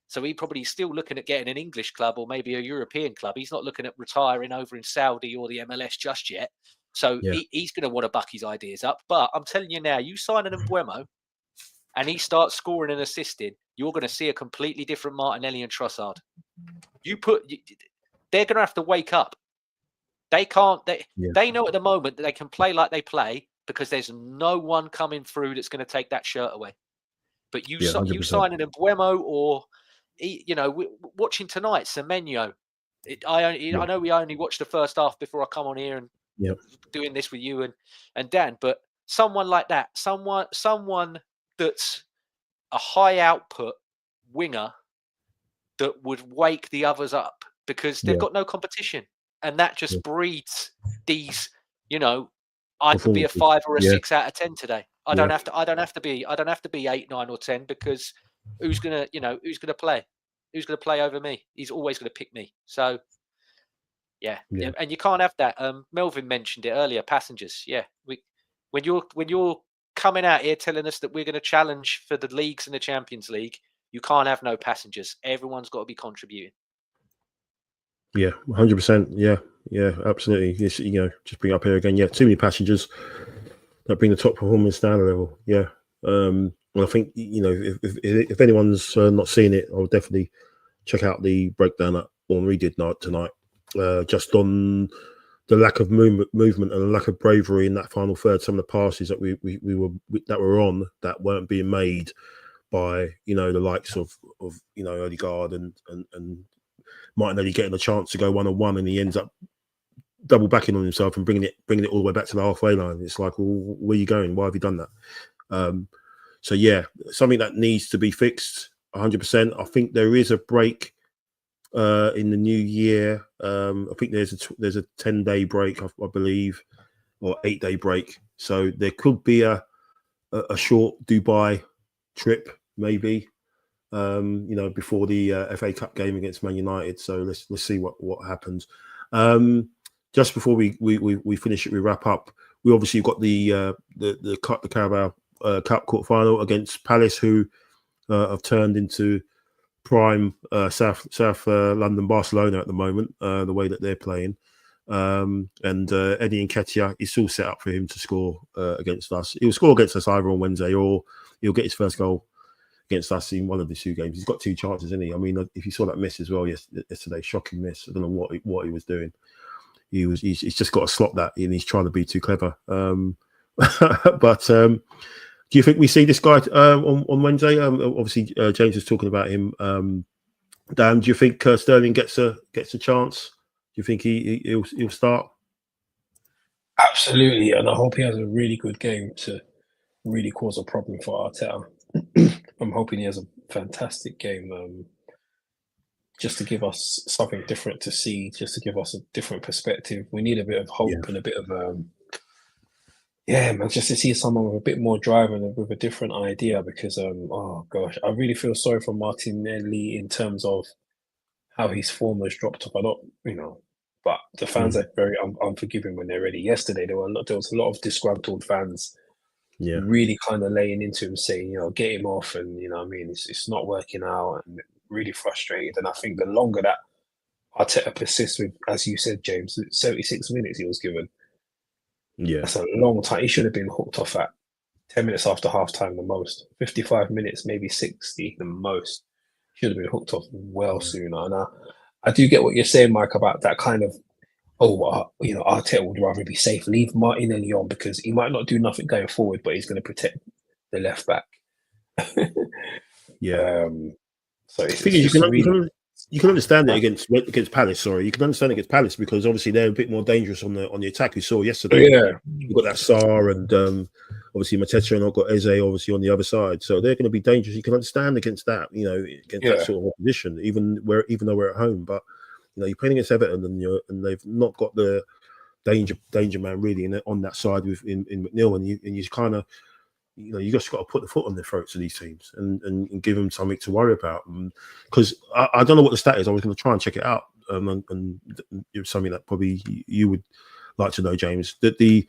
So he probably still looking at getting an English club or maybe a European club. He's not looking at retiring over in Saudi or the MLS just yet. So he's going to want to buck his ideas up. But I'm telling you now, you sign an Mbeumo and he starts scoring and assisting, you're going to see a completely different Martinelli and Trossard. They're going to have to wake up. They can't. They know at the moment that they can play like they play because there's no one coming through that's going to take that shirt away. But you sign an Mbeumo or, watching tonight, Semenyo. I know we only watched the first half before I come on here and doing this with you and Dan, but someone like that, someone that's a high output winger that would wake the others up because they've got no competition. And that just breeds these, I could be a 5 or a 6 out of 10 today. I don't have to be 8, 9, or 10 because who's gonna play? Who's gonna play over me? He's always gonna pick me. So yeah. And you can't have that. Melvin mentioned it earlier. Passengers. Yeah, when you're coming out here telling us that we're going to challenge for the leagues and the Champions League, you can't have no passengers. Everyone's got to be contributing. Yeah, 100%. Yeah, absolutely. It's, just bring up here again. Yeah, too many passengers that bring the top performance down a level. Yeah. Well, I think if anyone's not seen it, I'll definitely check out the breakdown that Henri did tonight. Just on the lack of movement and the lack of bravery in that final third. Some of the passes that we were on that weren't being made by the likes of Odegaard and Martinelli getting a chance to go 1-on-1, and he ends up double backing on himself and bringing it all the way back to the halfway line. It's like, well, where are you going? Why have you done that? So yeah, something that needs to be fixed 100%. I think there is a break in the new year. I think there's a 10-day break, I believe, or 8-day break. So there could be a short Dubai trip, maybe. Before the FA Cup game against Man United. So let's see what happens. Just before we finish it, we wrap up. We obviously got the Carabao Cup quarter final against Palace, who have turned into prime South London Barcelona at the moment. The way that they're playing, and Eddie Nketiah, it's all set up for him to score against us. He'll score against us either on Wednesday, or he'll get his first goal against us in one of the 2 games. He's got 2 chances, isn't he? I mean, if you saw that miss as well yesterday, shocking miss. I don't know what he was doing. He's just got to slot that, and he's trying to be too clever. But do you think we see this guy on Wednesday? Obviously, James was talking about him. Dan, do you think Sterling gets a chance? Do you think he'll start? Absolutely, and I hope he has a really good game to really cause a problem for Arteta. I'm hoping he has a fantastic game, just to give us something different to see, just to give us a different perspective. We need a bit of hope and a bit of, just to see someone with a bit more drive and with a different idea. Because, oh gosh, I really feel sorry for Martinelli in terms of how his form has dropped off. But the fans are very unforgiving when they're ready. Yesterday, there was a lot of disgruntled fans. Yeah, really kind of laying into him, saying, get him off, and it's not working out, and really frustrated. And I think the longer that Arteta persists with, as you said, James, 76 minutes he was given. Yeah, That's a long time. He should have been hooked off at 10 minutes after half time, the most. 55 minutes, maybe 60, the most. Should have been hooked off well sooner. And I do get what you're saying, Mike, about that kind of, Arteta would rather be safe. Leave Martinelli on because he might not do nothing going forward, but he's going to protect the left back. Yeah. So you can understand it against Palace. Sorry, you can understand it against Palace because obviously they're a bit more dangerous on the attack. We saw yesterday. Yeah, you've got that Sarr and obviously Mateta, and I've got Eze obviously on the other side. So they're going to be dangerous. You can understand against that, against that sort of opposition, even though we're at home. But you're playing against Everton, and they've not got the danger man really on that side in McNeil, and you kind of. You just got to put the foot on the throats of these teams and give them something to worry about. Because I don't know what the stat is. I was going to try and check it out. And it's something that probably you would like to know, James, that the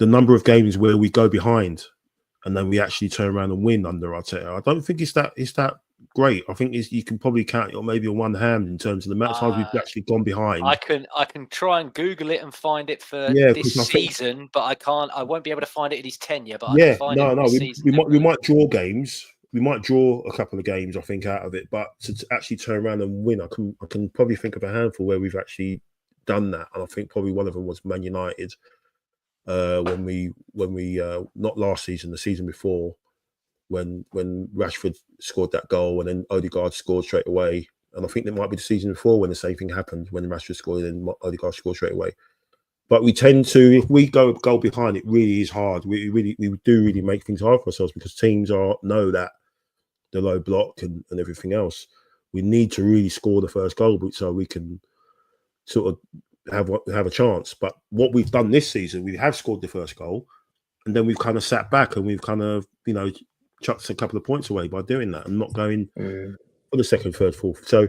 number of games where we go behind and then we actually turn around and win under Arteta, I don't think it's that great. I think you can probably count it maybe on one hand in terms of the amount of times we've actually gone behind. I can try and Google it and find it for this season, but I can't. I won't be able to find it in his tenure. But I can find it this season. We might draw games. We might draw a couple of games, I think, out of it. But to actually turn around and win, I can probably think of a handful where we've actually done that. And I think probably one of them was Man United when we not last season, the season before. When Rashford scored that goal and then Odegaard scored straight away. And I think it might be the season before when the same thing happened, when Rashford scored and Odegaard scored straight away. But we tend to, if we go behind, it really is hard. We do really make things hard for ourselves because teams know that the low block and everything else. We need to really score the first goal so we can sort of have a chance. But what we've done this season, we have scored the first goal. and then we've kind of sat back and we've kind of chucked a couple of points away by doing that and not going for the second, third, fourth. So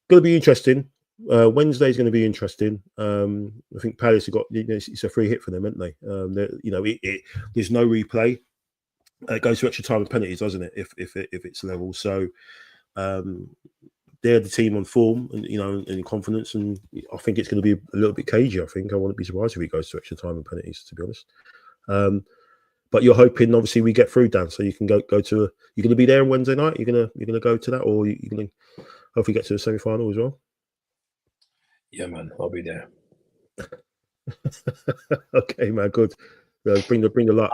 going to be interesting. Wednesday's going to be interesting. I think Palace have got it's a free hit for them, haven't they? There's no replay. It goes to extra time and penalties, doesn't it? If it's level, so they're the team on form and in confidence, and I think it's going to be a little bit cagey. I wouldn't be surprised if it goes to extra time and penalties, to be honest. But you're hoping, obviously, we get through, Dan, so you can go to. You're going to be there on Wednesday night. You're going to go to that, or you're going to hopefully get to the semi-final as well. Yeah, man, I'll be there. Okay, man, good. Bring the luck.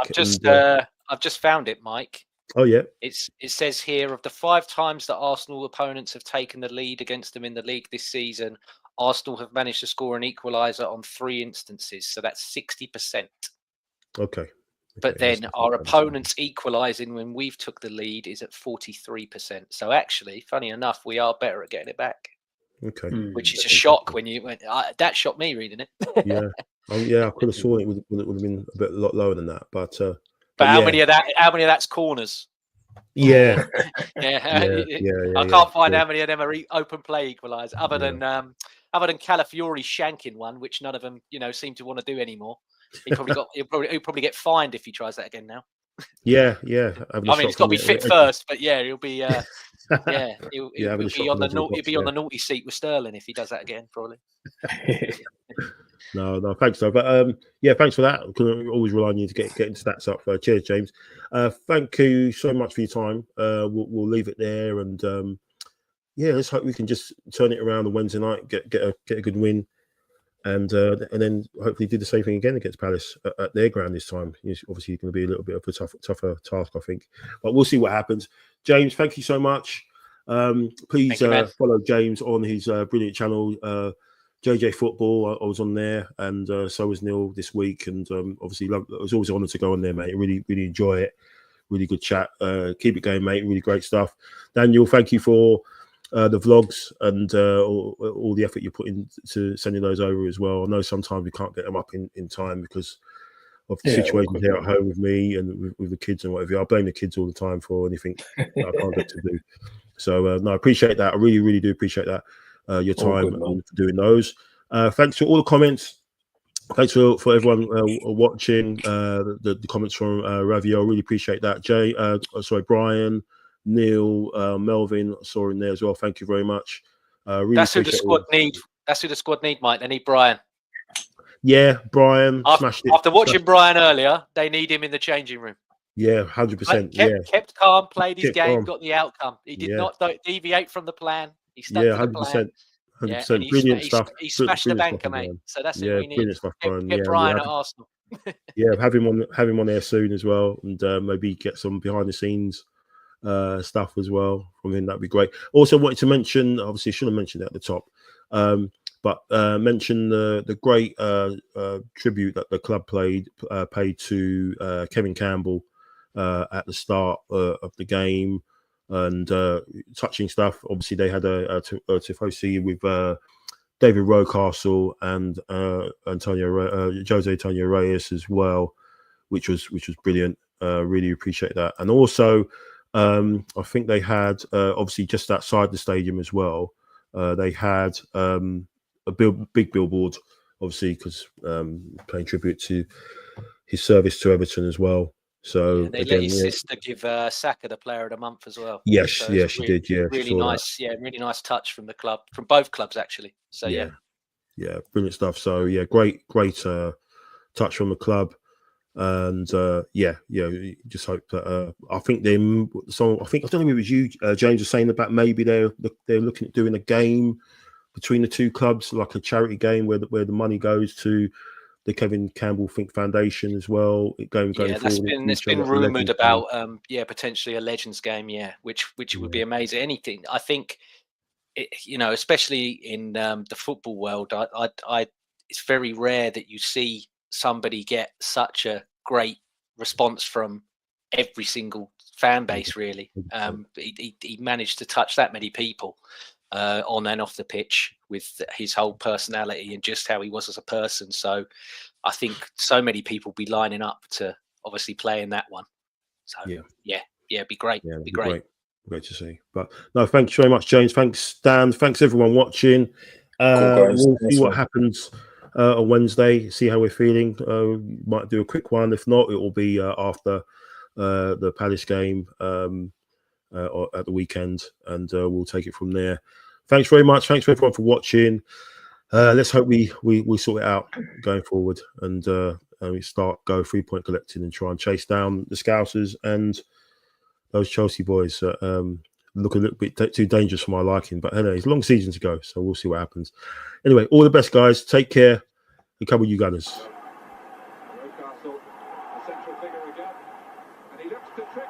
I've just found it, Mike. Oh yeah. It says here, of the 5 times that Arsenal opponents have taken the lead against them in the league this season, Arsenal have managed to score an equaliser on 3 instances. So that's 60%. Okay. But then our opponents equalising when we've took the lead is at 43%. So actually, funny enough, we are better at getting it back. Okay. Which is a shock when you went. That shocked me reading it. Yeah. I could have sworn it would have been a lot lower than that. But how many of that's corners? Yeah. I can't find how many of them are open play equalisers other than Calafiori shanking one, which none of them seem to want to do anymore. He'll probably get fined if he tries that again now. Yeah. I mean, he's got to be fit first, but he'll be he'll be on the naughty seat with Sterling if he does that again, probably. No, thanks though. But thanks for that. I can always rely on you to getting stats up. Cheers, James. Thank you so much for your time. We'll leave it there, and let's hope we can just turn it around on Wednesday night, get a good win, and then hopefully do the same thing again against Palace at their ground this time. It's obviously going to be a little bit of a tougher task, I think, but we'll see what happens. James, thank you so much. Please follow James on his brilliant channel, JJ Football. I was on there, and so was Neil this week, and obviously it was always an honour to go on there, mate. Really enjoy it. Really good chat. Keep it going, mate. Really great stuff. Daniel, thank you for the vlogs and all the effort you put into sending those over as well. I know sometimes we can't get them up in time because of the situation here at home with me and with the kids and whatever. I blame the kids all the time for anything that I can't get to do. So I appreciate that. I really do appreciate that. Your time for doing those. Thanks for all the comments. Thanks for everyone watching. The comments from Ravio. I really appreciate that. Brian, Neil, Melvin, I saw in there as well. Thank you very much. Really That's who the squad need. That's who the squad need, Mike. They need Brian. Yeah, Brian smashed it. After watching Brian earlier, they need him in the changing room. Yeah, 100%. Kept calm, played his game, got the outcome. He did not deviate from the plan. He stuck to the plan. 100%. Brilliant stuff. He smashed the banker, mate. So that's what we need. Brilliant stuff, Brian. Get Brian at Arsenal. Have him on there soon as well, and maybe get some behind the scenes stuff as well from him. That'd be great. Also, wanted to mention, obviously, should have mentioned it at the top, but mention the great tribute that the club paid to Kevin Campbell at the start of the game. And touching stuff. Obviously, they had a tifosi with David Rocastle and Jose Antonio Reyes as well, which was brilliant. Really appreciate that. And also, I think they had obviously just outside the stadium as well. They had a big billboard, obviously, because paying tribute to his service to Everton as well. So they let his sister give Saka the player of the month as well. Yes, she did. Yeah, really nice. That. Yeah, really nice touch from the club, from both clubs actually. So yeah, brilliant stuff. So great touch from the club, and just hope that I think them. So I don't know if it was you, James, was saying about maybe they're looking at doing a game between the two clubs, like a charity game where the money goes to the Kevin Campbell Think Foundation as well. Going forward. It's been rumoured about potentially a Legends game, which would be amazing. Anything, I think, especially in the football world, it's very rare that you see somebody get such a great response from every single fan base. Really, he managed to touch that many people on and off the pitch with his whole personality and just how he was as a person. So I think so many people be lining up to obviously playing that one. So yeah, it'd be great. Yeah, be great. Great to see. But no, thanks very much, James. Thanks, Dan. Thanks everyone watching. Cool, guys. We'll see what happens on Wednesday. See how we're feeling. Might do a quick one. If not, it will be after the Palace game or at the weekend, and we'll take it from there. Thanks very much. Thanks for everyone for watching. Let's hope we sort it out going forward, and we go 3-point collecting and try and chase down the Scousers and those Chelsea boys look a little bit too dangerous for my liking. But anyway, it's a long season to go, so we'll see what happens. Anyway, all the best, guys. Take care. And come with you, Gunners. Newcastle, the central figure again, and he looks to trick.